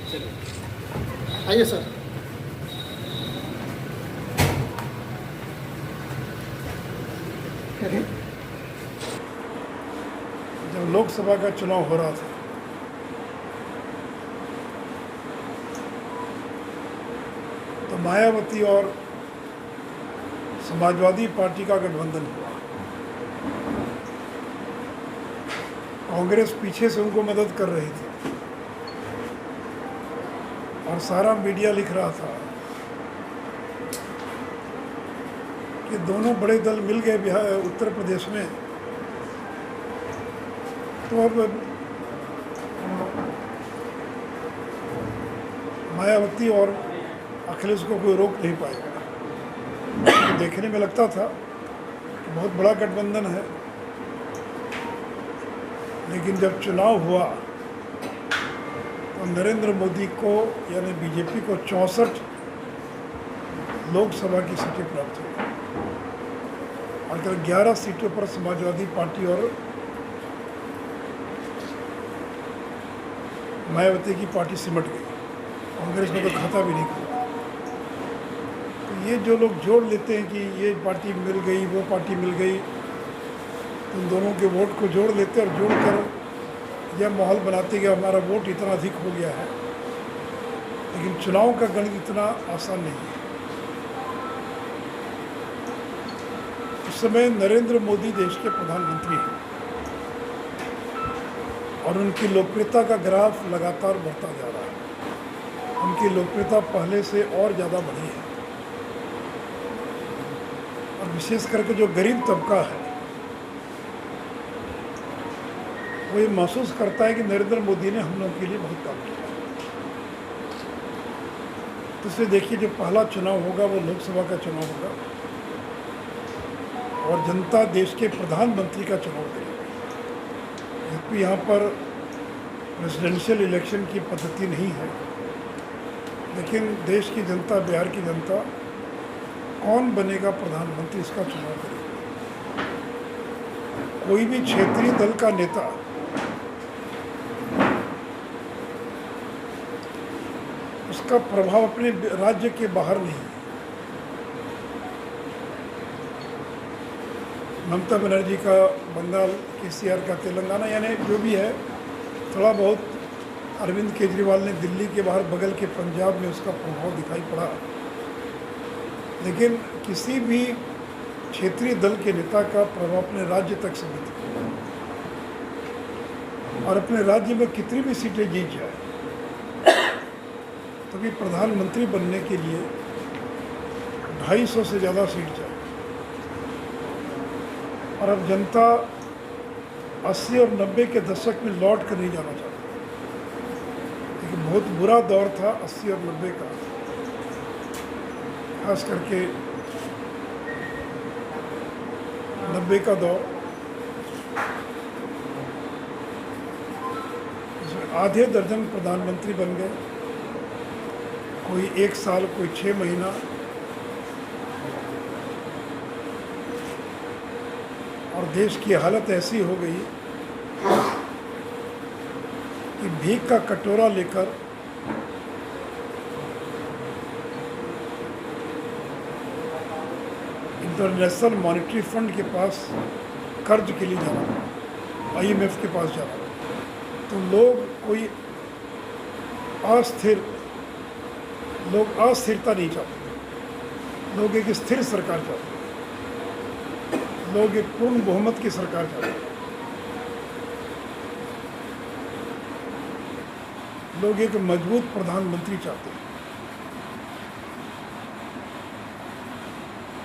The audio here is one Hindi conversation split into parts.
चलिए आइए सर। जब लोकसभा का चुनाव हो रहा था तो मायावती और समाजवादी पार्टी का गठबंधन हुआ। कांग्रेस पीछे से उनको मदद कर रही थी और सारा मीडिया लिख रहा था कि दोनों बड़े दल मिल गए बिहार उत्तर प्रदेश में, तो अब मायावती और अखिलेश को कोई रोक नहीं पाएगा। तो देखने में लगता था कि बहुत बड़ा गठबंधन है, लेकिन जब चुनाव हुआ तो नरेंद्र मोदी को यानी बीजेपी को 64 लोकसभा की सीटें प्राप्त हुई और कल 11 सीटों पर समाजवादी पार्टी और मायावती की पार्टी सिमट गई। कांग्रेस ने तो खाता भी नहीं खोला। तो ये जो लोग जोड़ लेते हैं कि ये पार्टी मिल गई, वो पार्टी मिल गई, तो उन दोनों के वोट को जोड़ लेते और जोड़कर यह माहौल बनाते कि हमारा वोट इतना अधिक हो गया है। लेकिन चुनाव का गणित इतना आसान नहीं है। उस समय नरेंद्र मोदी देश के प्रधानमंत्री हैं और उनकी लोकप्रियता का ग्राफ लगातार बढ़ता जा रहा है। उनकी लोकप्रियता पहले से और ज़्यादा बढ़ी है और विशेष करके जो गरीब तबका है वो ये महसूस करता है कि नरेंद्र मोदी ने हम लोगों के लिए बहुत काम किया। तो इसलिए देखिए, जो पहला चुनाव होगा वो लोकसभा का चुनाव होगा और जनता देश के प्रधानमंत्री का चुनाव करेगी। जबकि यहाँ पर प्रेसिडेंशियल इलेक्शन की पद्धति नहीं है, लेकिन देश की जनता, बिहार की जनता कौन बनेगा प्रधानमंत्री इसका चुनाव करेगी। कोई भी क्षेत्रीय दल का नेता उसका प्रभाव अपने राज्य के बाहर नहीं है। ममता बनर्जी का बंगाल, केसीआर का तेलंगाना, यानी जो भी है, थोड़ा बहुत अरविंद केजरीवाल ने दिल्ली के बाहर बगल के पंजाब में उसका प्रभाव दिखाई पड़ा। लेकिन किसी भी क्षेत्रीय दल के नेता का प्रभाव अपने राज्य तक सीमित है और अपने राज्य में कितनी भी सीटें जीत जाए तभी प्रधानमंत्री बनने के लिए 250 से ज़्यादा सीट चाहिए। और अब जनता 80 और 90 के दशक में लौट कर नहीं जाना चाहती, लेकिन बहुत बुरा दौर था 80 और 90 का, खास करके 90 का दौर, इसमें आधे दर्जन प्रधानमंत्री बन गए, कोई 1 साल, कोई 6 महीना। और देश की हालत ऐसी हो गई कि भीख का कटोरा लेकर इंटरनेशनल मॉनेटरी फंड के पास कर्ज के लिए जाना पड़ा, IMF के पास जाना पड़ा। तो लोग अस्थिरता नहीं चाहते, लोग एक स्थिर सरकार चाहते, लोग एक पूर्ण बहुमत की सरकार चाहते हैं, लोग एक मजबूत प्रधानमंत्री चाहते हैं।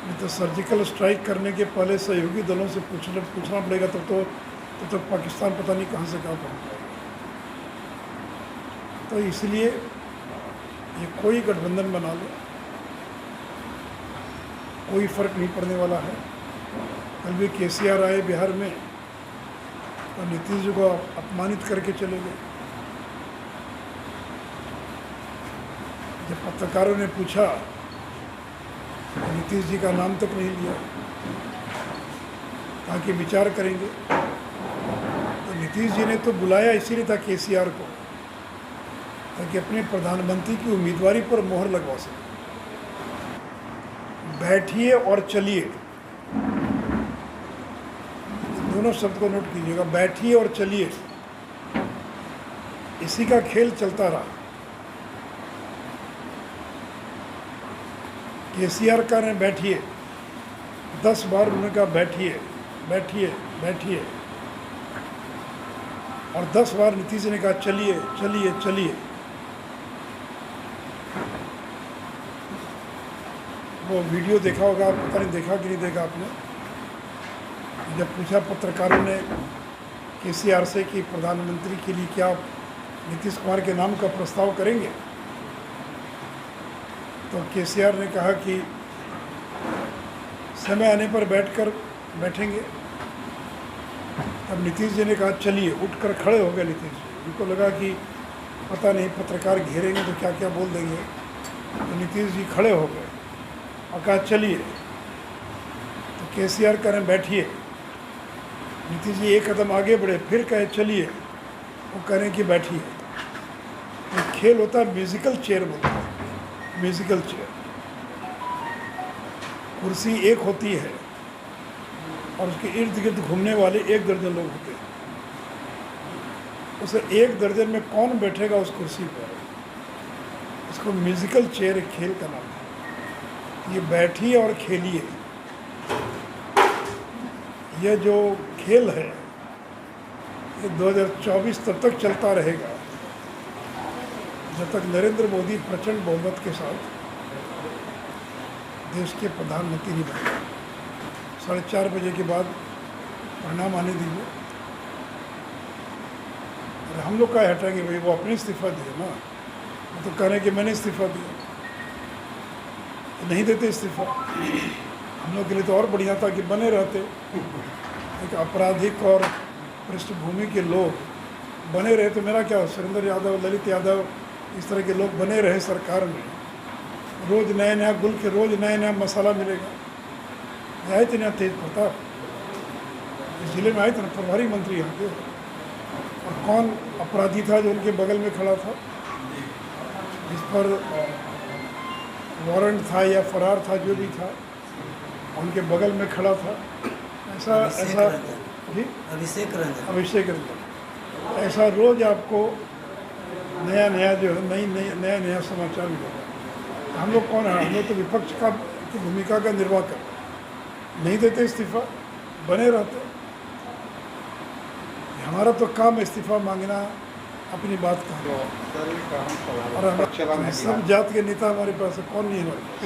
नहीं तो सर्जिकल स्ट्राइक करने के पहले सहयोगी दलों से पूछना पड़ेगा, तब तो पाकिस्तान पता नहीं कहाँ से कहाँ पहुँच जाएगा। तो इसलिए ये कोई गठबंधन बना ले, कोई फर्क नहीं पड़ने वाला है। कल भी केसीआर आए बिहार में तो नीतीश जी को अपमानित करके चले गए। जब पत्रकारों ने पूछा तो नीतीश जी का नाम तक नहीं लिया, कहा कि विचार करेंगे। तो नीतीश जी ने तो बुलाया इसीलिए था केसीआर को ताकि अपने प्रधानमंत्री की उम्मीदवारी पर मोहर लगवा सके। बैठिए और चलिए, दोनों शब्द को नोट कीजिएगा, बैठिए और चलिए। इसी का खेल चलता रहा। केसीआर का ने बैठिए 10 बार, उन्होंने कहा बैठिए बैठिए बैठिए, और 10 बार नीतीश ने कहा चलिए चलिए चलिए। वो वीडियो देखा होगा, पता नहीं देखा कि नहीं देखा आपने। जब पूछा पत्रकारों ने केसीआर से कि प्रधानमंत्री के लिए क्या नीतीश कुमार के नाम का प्रस्ताव करेंगे, तो केसीआर ने कहा कि समय आने पर बैठेंगे। तब नीतीश जी ने कहा चलिए, उठकर खड़े हो गए नीतीश जी। उनको लगा कि पता नहीं पत्रकार घेरेंगे तो क्या क्या बोल देंगे, तो नीतीश जी खड़े हो गए और कहा चलिए। तो केसीआर कह रहे बैठिए, नीतीश जी एक कदम आगे बढ़े, फिर कहे चलिए, वो कह रहे हैं कि बैठिए। तो खेल होता है म्यूजिकल चेयर बोलते हैं, म्यूजिकल चेयर। कुर्सी एक होती है और उसके इर्द गिर्द घूमने वाले 1 दर्जन लोग होते हैं। उसे 1 दर्जन में कौन बैठेगा उस कुर्सी पर, इसको म्यूजिकल चेयर एक खेल का नाम है। ये बैठिए और खेलिए, यह जो खेल है ये 2024 तब तक चलता रहेगा जब तक नरेंद्र मोदी प्रचंड बहुमत के साथ देश के प्रधानमंत्री नहीं बने। 4:30 बजे के बाद परिणाम आने दीजिए। अरे हम लोग क्या हटाएंगे भाई, वो अपने इस्तीफा दिए ना। वो तो कह रहे हैं कि मैंने इस्तीफा दिया, नहीं देते इस्तीफा। हम लोग के लिए तो और बढ़िया था कि बने रहते। एक आपराधिक और पृष्ठभूमि के लोग बने रहे तो मेरा क्या, सुरेंद्र यादव, ललित यादव, इस तरह के लोग बने रहे सरकार में। रोज़ नया नया गुल के रोज़ नया नया मसाला मिलेगा। आए थे ना तेज प्रताप, इस जिले में आए थे ना प्रभारी मंत्री यहाँ के, और कौन अपराधी था जो उनके बगल में खड़ा था, जिस पर वारंट था या फरार था, जो भी था, उनके बगल में खड़ा था। ऐसा जी अभिषेक रंजन, ऐसा रोज़ आपको नया नया जो है नया नया समाचार मिलेगा। हम लोग कौन है, हम लोग तो विपक्ष की भूमिका का निर्वाह करते हैं। नहीं देते इस्तीफा, बने रहते। हमारा तो काम है इस्तीफा मांगना, अपनी बात कहना। और हम सब जात के नेता हमारे पास है, कौन नहीं है हमारे पास।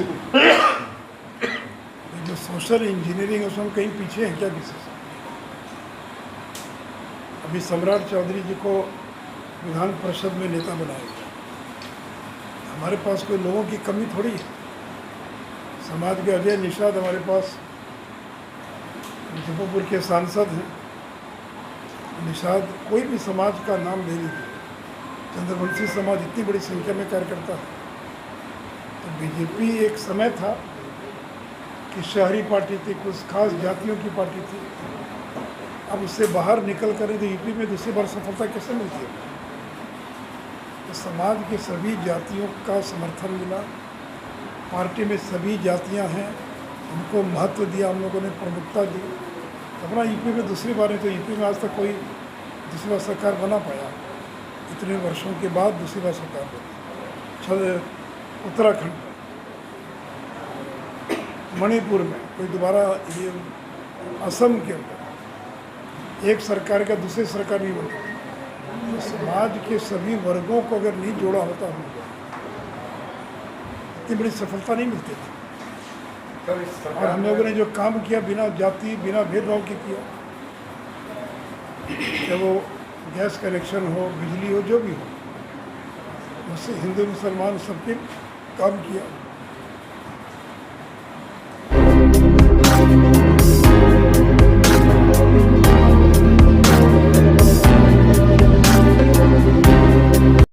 जो सोशल इंजीनियरिंग है उसमें हम कहीं पीछे हैं क्या किसी से। अभी सम्राट चौधरी जी को विधान परिषद में नेता बनाया गया। हमारे पास कोई लोगों की कमी थोड़ी है। समाज के अजय निषाद हमारे पास मुजफ्फरपुर के सांसद हैं। निषाद कोई भी समाज का नाम ले लीजिए, चंद्रवंशी समाज इतनी बड़ी संख्या में कार्यकर्ता है। तो बीजेपी एक समय था कि शहरी पार्टी थी, कुछ खास जातियों की पार्टी थी। अब उससे बाहर निकल कर तो यूपी में दूसरी बार सफलता कैसे मिलती है। तो समाज के सभी जातियों का समर्थन मिला, पार्टी में सभी जातियां हैं, उनको महत्व दिया, हम लोगों ने प्रमुखता दी। अपना यूपी में दूसरी बार है, तो यूपी में आज तक कोई दूसरी बार सरकार बना पाया। इतने वर्षों के बाद दूसरी बार सरकार बनी। उत्तराखंड में, मणिपुर में कोई दोबारा, ये असम के अंदर एक सरकार का दूसरी सरकार नहीं बनती। तो समाज के सभी वर्गों को अगर नहीं जोड़ा होता हम लोग, इतनी बड़ी सफलता नहीं मिलती थी। और हम लोगों ने जो काम किया बिना जाति बिना भेदभाव के किया, चाहे वो गैस कनेक्शन हो, बिजली हो, जो भी हो, उससे हिंदू मुसलमान सबके काम किया।